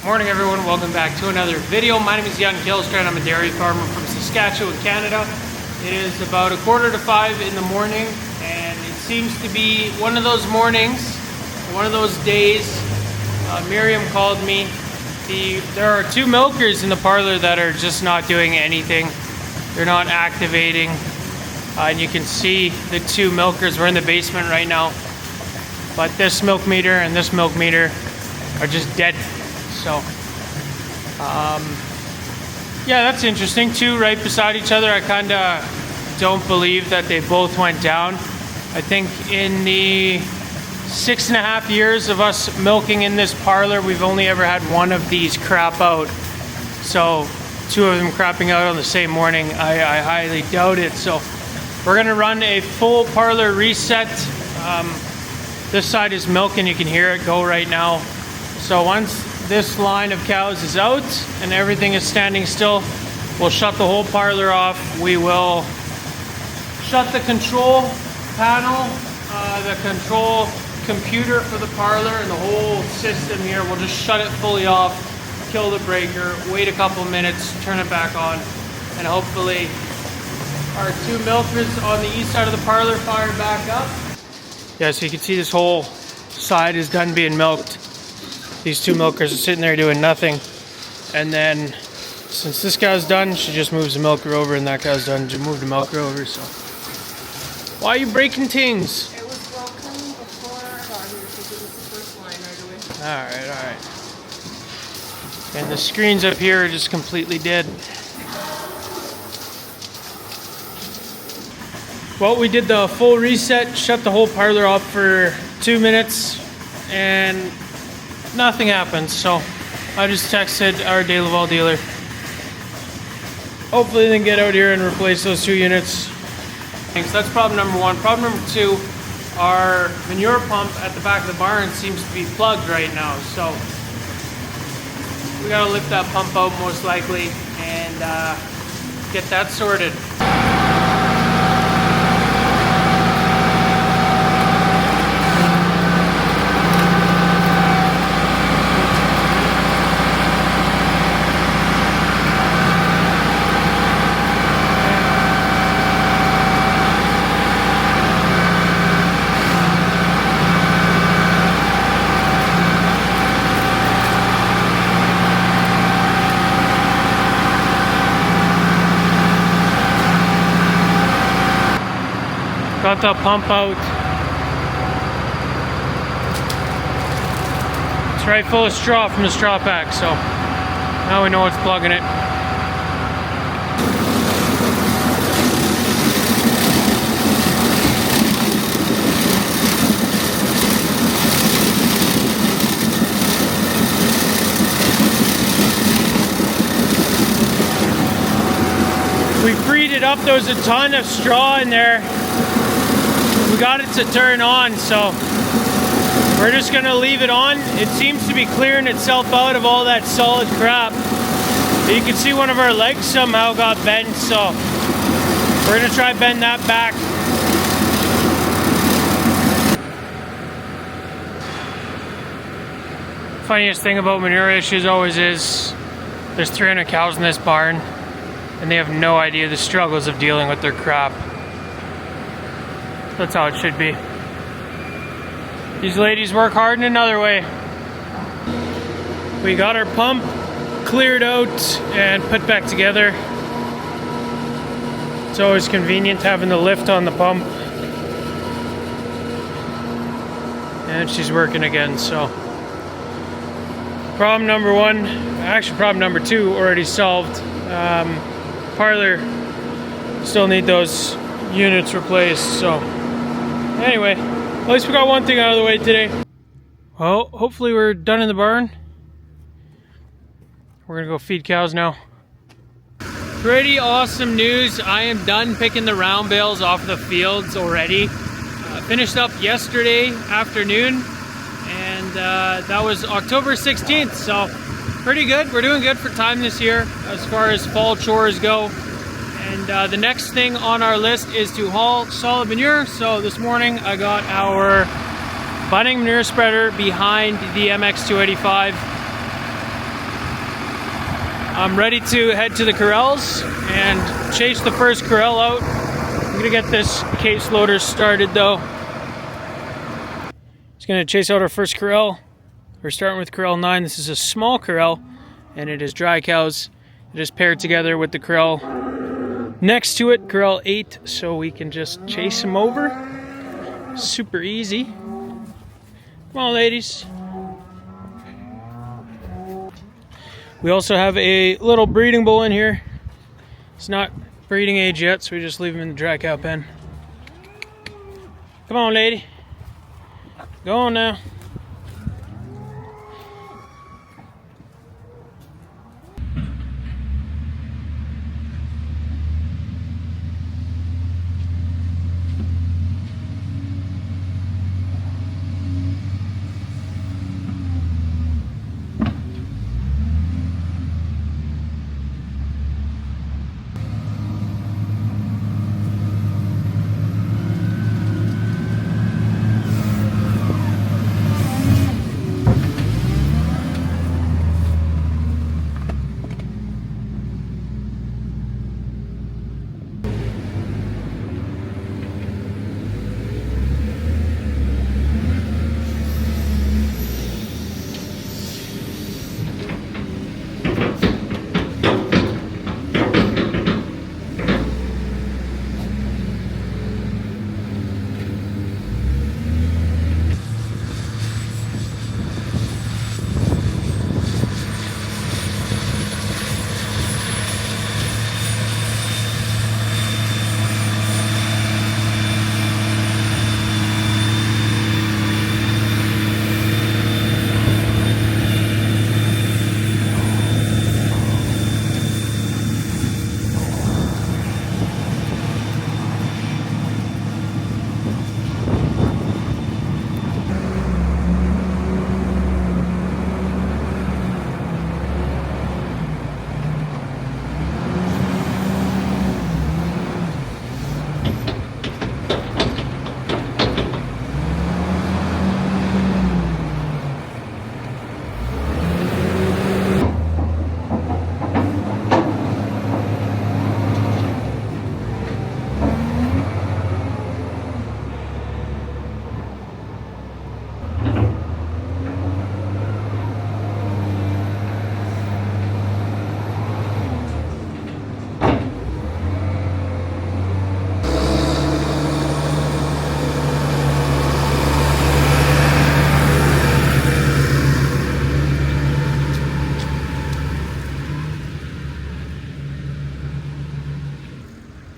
Morning everyone, welcome back to another video. My name is Young Killstrand. I'm a dairy farmer from Saskatchewan, Canada. It is about 4:45 in the morning and it seems to be one of those mornings, one of those days. Miriam called me. There are two milkers in the parlor that are just not doing anything. They're not activating. And you can see the two milkers. We're in the basement right now. But this milk meter and this milk meter are just dead. So, yeah, that's interesting. Two right beside each other. I kind of don't believe that they both went down. I think in the 6.5 years of us milking in this parlor, we've only ever had one of these crap out. So, two of them crapping out on the same morning, I highly doubt it. So, we're going to run a full parlor reset. This side is milking, you can hear it go right now. So once this line of cows is out and everything is standing still, we'll shut the whole parlor off. We will shut the control panel, the control computer for the parlor and the whole system here. We'll just shut it fully off, kill the breaker, wait a couple minutes, turn it back on, and hopefully our two milkers on the east side of the parlor fire back up. Yeah, so you can see this whole side is done being milked. These two milkers are sitting there doing nothing. And then, since this cow's done, she just moves the milker over, and that cow's done, she moved the milker over, so. Why are you breaking things? It was broken before I got here, because it was the first line right away. Alright. And the screens up here are just completely dead. Well, we did the full reset, shut the whole parlor off for 2 minutes, and nothing happened. So I just texted our De Laval dealer. Hopefully they can get out here and replace those 2 units. So that's problem number 1. Problem number 2, our manure pump at the back of the barn seems to be plugged right now. So we gotta lift that pump out most likely and get that sorted. Got the pump out. It's right full of straw from the straw pack, so now we know what's plugging it. We freed it up, there was a ton of straw in there. We got it to turn on, so we're just gonna leave it on. It seems to be clearing itself out of all that solid crap. You can see one of our legs somehow got bent, so we're gonna try bend that back. Funniest thing about manure issues always is there's 300 cows in this barn and they have no idea the struggles of dealing with their crap. That's how it should be. These ladies work hard in another way. We got our pump cleared out and put back together. It's always convenient having the lift on the pump. And she's working again, so. Problem number 1, actually problem number 2 already solved. Parlor still need those units replaced, so. Anyway, at least we got one thing out of the way today. Well, hopefully we're done in the barn. We're gonna go feed cows now. Pretty awesome news. I am done picking the round bales off the fields already. Finished up yesterday afternoon, and that was October 16th, so pretty good. We're doing good for time this year as far as fall chores go. And the next thing on our list is to haul solid manure. So this morning I got our bunning manure spreader behind the MX285. I'm ready to head to the corrals and chase the first corral out. I'm gonna get this case loader started though. Just gonna chase out our first corral. We're starting with corral 9. This is a small corral and it is dry cows. It is paired together with the corral next to it, corral 8, so we can just chase them over. Super easy. Come on, ladies. We also have a little breeding bull in here. It's not breeding age yet, so we just leave him in the dry cow pen. Come on, lady. Go on now.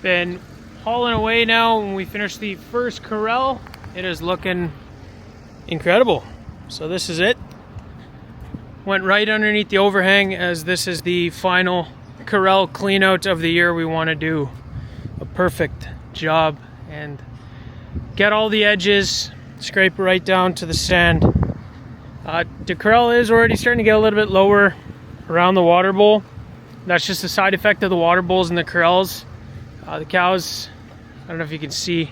Been hauling away now. When we finish the first corral, it is looking incredible. So this is it. Went right underneath the overhang, as this is the final corral clean out of the year. We want to do a perfect job and get all the edges, scrape right down to the sand. The corral is already starting to get a little bit lower around the water bowl. That's just a side effect of the water bowls in the corrals. The cows, I don't know if you can see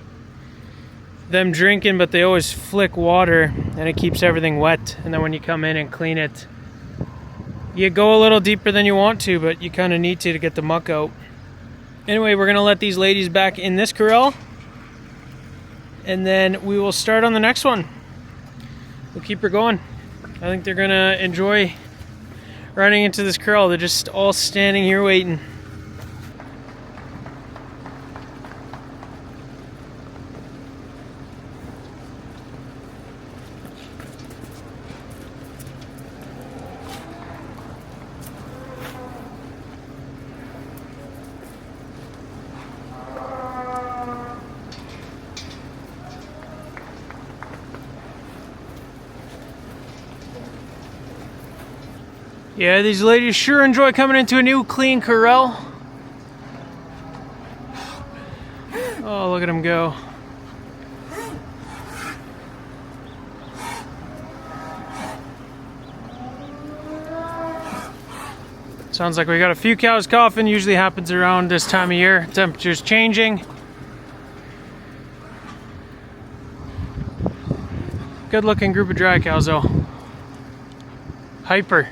them drinking, but they always flick water and it keeps everything wet. And then when you come in and clean it, you go a little deeper than you want to, but you kind of need to get the muck out. Anyway, we're gonna let these ladies back in this corral and then we will start on the next one. We'll keep her going. I think they're gonna enjoy running into this corral. They're just all standing here waiting. Yeah, these ladies sure enjoy coming into a new clean corral. Oh, look at them go. Sounds like we got a few cows coughing. Usually happens around this time of year. Temperature's changing. Good looking group of dry cows though. Hyper.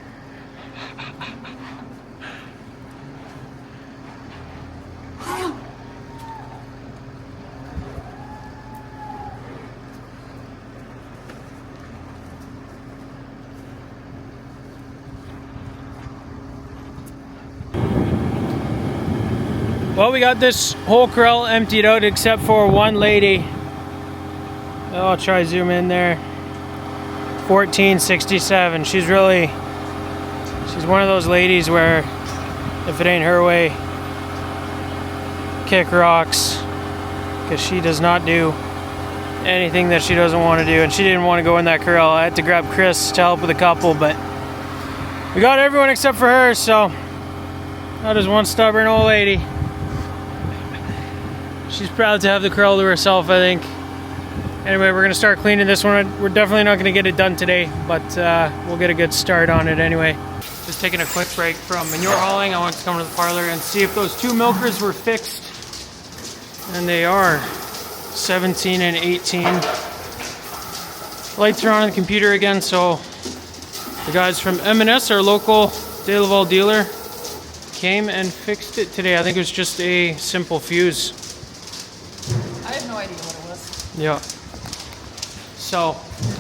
Well, we got this whole corral emptied out except for one lady. I'll try zoom in there. 1467. She's one of those ladies where if it ain't her way, kick rocks, because she does not do anything that she doesn't want to do, and she didn't want to go in that corral. I had to grab Chris to help with a couple, but we got everyone except for her, so that is one stubborn old lady. She's proud to have the corral to herself, I think. Anyway, we're gonna start cleaning this one. We're definitely not gonna get it done today, but we'll get a good start on it anyway. Just taking a quick break from manure hauling. I want to come to the parlor and see if those two milkers were fixed. And they are. 17 and 18. Lights are on the computer again, so the guys from M&S, our local De Laval dealer, came and fixed it today. I think it was just a simple fuse. I have no idea what it was. Yeah. So,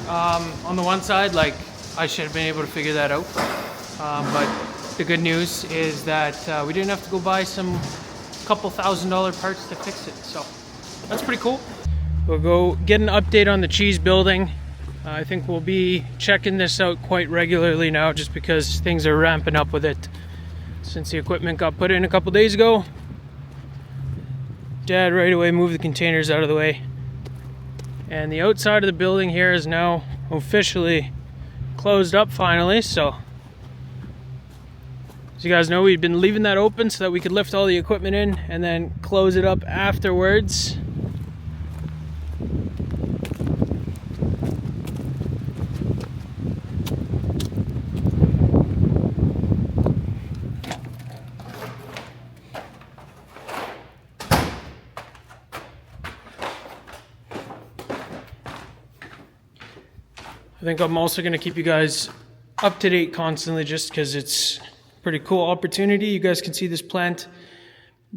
on the one side, like, I should have been able to figure that out. But the good news is that we didn't have to go buy some couple $1,000 parts to fix it. So, that's pretty cool. We'll go get an update on the cheese building. I think we'll be checking this out quite regularly now just because things are ramping up with it. Since the equipment got put in a couple days ago, Dad right away moved the containers out of the way. And the outside of the building here is now officially closed up finally, so as you guys know, we've been leaving that open so that we could lift all the equipment in and then close it up afterwards. I think I'm also going to keep you guys up to date constantly just because it's a pretty cool opportunity. You guys can see this plant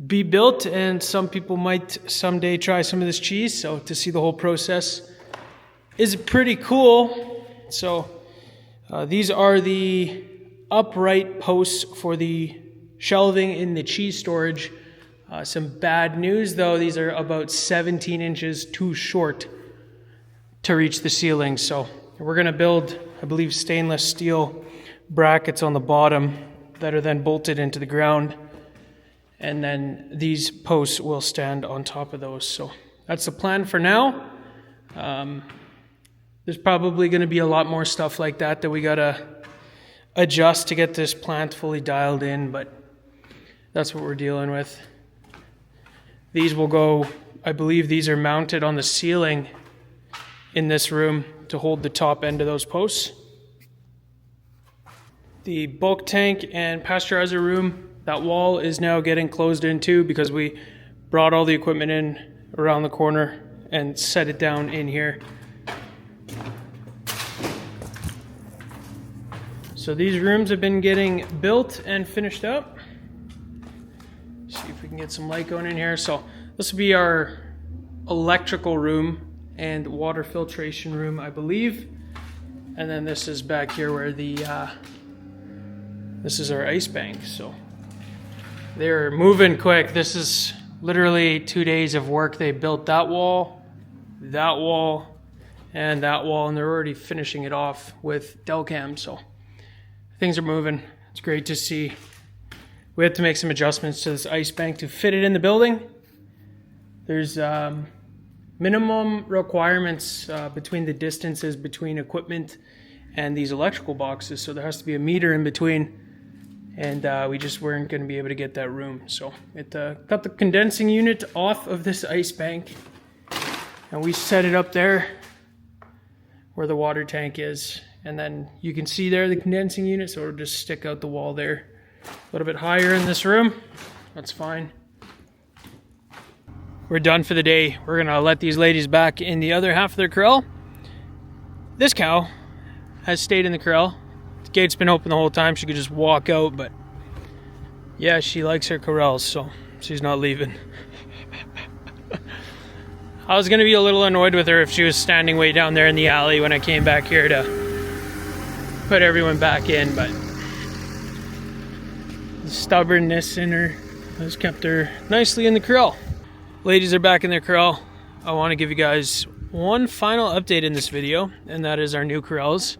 be built, and some people might someday try some of this cheese. So to see the whole process is pretty cool. So these are the upright posts for the shelving in the cheese storage. Some bad news though, these are about 17 inches too short to reach the ceiling. So we're going to build, I believe, stainless steel brackets on the bottom that are then bolted into the ground. And then these posts will stand on top of those. So that's the plan for now. There's probably going to be a lot more stuff like that we got to adjust to get this plant fully dialed in, but that's what we're dealing with. These will go, I believe these are mounted on the ceiling in this room to hold the top end of those posts. The bulk tank and pasteurizer room, that wall is now getting closed in too because we brought all the equipment in around the corner and set it down in here. So these rooms have been getting built and finished up. See if we can get some light going in here. So this will be our electrical room and water filtration room, I believe. And then this is back here where the this is our ice bank. So they're moving quick. This is literally 2 days of work. They built that wall, and that wall, and they're already finishing it off with Delcam. So things are moving. It's great to see. We had to make some adjustments to this ice bank to fit it in the building. There's minimum requirements between the distances between equipment and these electrical boxes, so there has to be a meter in between, and we just weren't going to be able to get that room. So it got the condensing unit off of this ice bank, and we set it up there where the water tank is, and then you can see there the condensing unit, so it'll just stick out the wall there. A little bit higher in this room, that's fine. We're done for the day. We're gonna let these ladies back in the other half of their corral. This cow has stayed in the corral. The gate's been open the whole time. She could just walk out, but yeah, she likes her corrals, so she's not leaving. I was gonna be a little annoyed with her if she was standing way down there in the alley when I came back here to put everyone back in, but the stubbornness in her Just kept her nicely in the corral. Ladies are back in their corral. I want to give you guys one final update in this video, and that is our new corrals.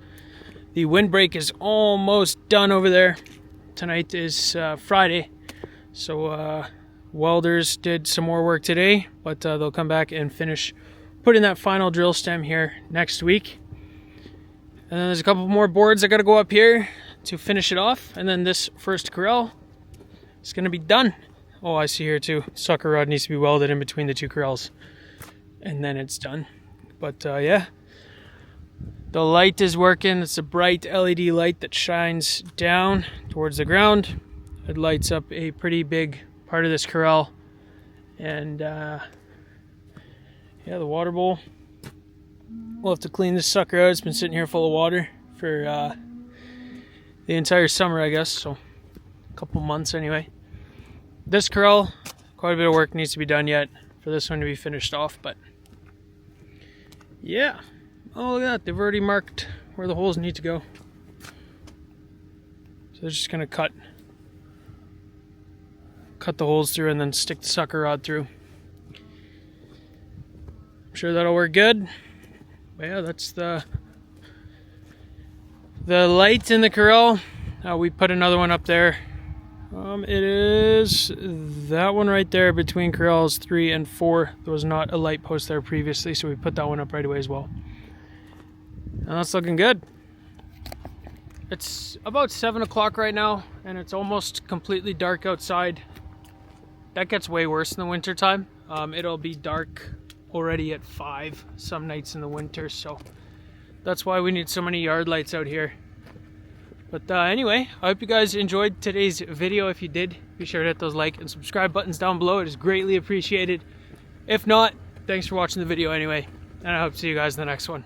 The windbreak is almost done over there. Tonight is Friday, so welders did some more work today, but they'll come back and finish putting that final drill stem here next week. And then there's a couple more boards that got to go up here to finish it off, and then this first corral is going to be done. Oh, I see here too, sucker rod needs to be welded in between the two corrals, and then it's done. But yeah, the light is working. It's a bright LED light that shines down towards the ground. It lights up a pretty big part of this corral. And yeah, the water bowl. We'll have to clean this sucker out. It's been sitting here full of water for the entire summer, I guess. So a couple months anyway. This corral, quite a bit of work needs to be done yet for this one to be finished off, but yeah. Oh, look at that. They've already marked where the holes need to go. So they're just going to cut the holes through and then stick the sucker rod through. I'm sure that'll work good. But yeah, that's the light in the corral. We put another one up there. It is that one right there between corrals 3 and 4. There was not a light post there previously, so we put that one up right away as well. And that's looking good. It's about 7 o'clock right now, and it's almost completely dark outside. That gets way worse in the winter time. It'll be dark already at 5 some nights in the winter, so that's why we need so many yard lights out here. But anyway, I hope you guys enjoyed today's video. If you did, be sure to hit those like and subscribe buttons down below. It is greatly appreciated. If not, thanks for watching the video anyway, and I hope to see you guys in the next one.